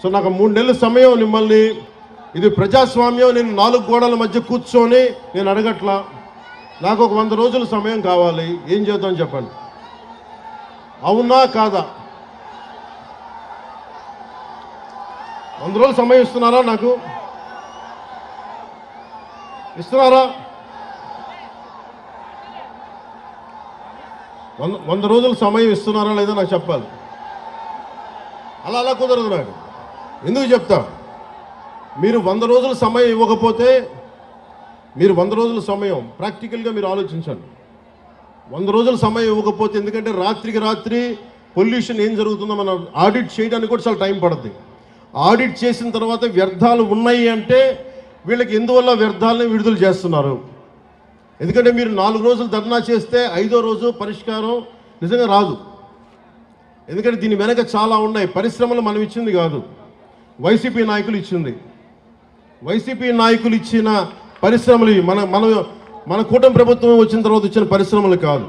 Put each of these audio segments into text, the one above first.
So నాకు 3 నెలల సమయం మిమ్మల్ని, ఇది ప్రజాస్వామ్యం, నేను 4 గోడల మధ్య కూర్చొని నేను అడగట్లా. నాకు ఒక 100 రోజుల సమయం కావాలి. ఏం చేద్దాం చెప్పండి, అవునా కాదా? 100 రోజులు సమయం ఇస్తున్నారా? నాకు ఇస్తున్నారా? 100 రోజులు సమయం ఇస్తున్నారా లేదా నాకు చెప్పాలి. అలా కుదరదు నాకు. ఎందుకు చెప్తా, మీరు 100 రోజుల సమయం ఇవ్వకపోతే, మీరు 100 రోజుల సమయం ప్రాక్టికల్గా మీరు ఆలోచించండి. 100 రోజుల సమయం ఇవ్వకపోతే, ఎందుకంటే రాత్రికి రాత్రి పొల్యూషన్ ఏం జరుగుతుందో మనం ఆడిట్ చేయడానికి కూడా చాలా టైం పడుతుంది. ఆడిట్ చేసిన తర్వాత వ్యర్థాలు ఉన్నాయి అంటే వీళ్ళకి ఎందువల్ల వ్యర్థాలని విడుదల చేస్తున్నారు. ఎందుకంటే మీరు 4 రోజులు ధర్నా చేస్తే 5వ రోజు పరిష్కారం నిజంగా రాదు. ఎందుకంటే దీని వెనక చాలా ఉన్నాయి. పరిశ్రమలు మనం ఇచ్చింది కాదు, వైసీపీ నాయకులు ఇచ్చింది. వైసీపీ నాయకులు ఇచ్చిన పరిశ్రమలు మన కూటమి ప్రభుత్వం వచ్చిన తర్వాత ఇచ్చిన పరిశ్రమలు కాదు.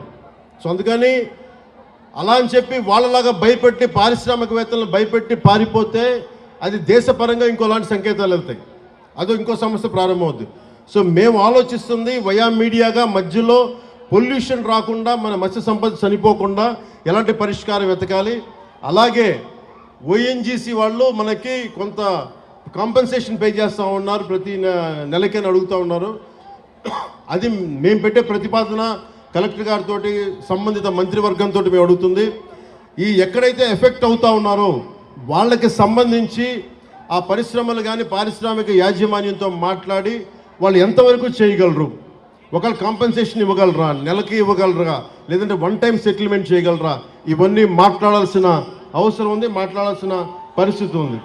సో అందుకని అలా అని చెప్పి వాళ్ళలాగా భయపెట్టి పారిశ్రామికవేత్తలను భయపెట్టి పారిపోతే అది దేశపరంగా ఇంకోలాంటి సంకేతాలు వెళ్తాయి, అదో ఇంకో సమస్య ప్రారంభమవుద్ది. సో మేము ఆలోచిస్తుంది వయా మీడియాగా మధ్యలో పొల్యూషన్ రాకుండా, మన మత్స్య సంపద చనిపోకుండా ఎలాంటి పరిష్కారం వెతకాలి. అలాగే ఓఎన్జీసీ వాళ్ళు మనకి కొంత కాంపెన్సేషన్ పే చేస్తూ ఉన్నారు, ప్రతి నెలకైనా అడుగుతూ ఉన్నారు. అది మేము పెట్టే ప్రతిపాదన కలెక్టర్ గారితో సంబంధిత మంత్రివర్గంతో మేము అడుగుతుంది. ఈ ఎక్కడైతే ఎఫెక్ట్ అవుతూ ఉన్నారో వాళ్ళకి సంబంధించి ఆ పరిశ్రమలు కానీ పారిశ్రామిక యాజమాన్యంతో మాట్లాడి వాళ్ళు ఎంతవరకు చేయగలరు, ఒకవేళ కాంపెన్సేషన్ ఇవ్వగలరా, నెలకి ఇవ్వగలరా, లేదంటే 1 టైం సెటిల్మెంట్ చేయగలరా, ఇవన్నీ మాట్లాడాల్సిన అవసరం ఉంది, మాట్లాడాల్సిన పరిస్థితి ఉంది.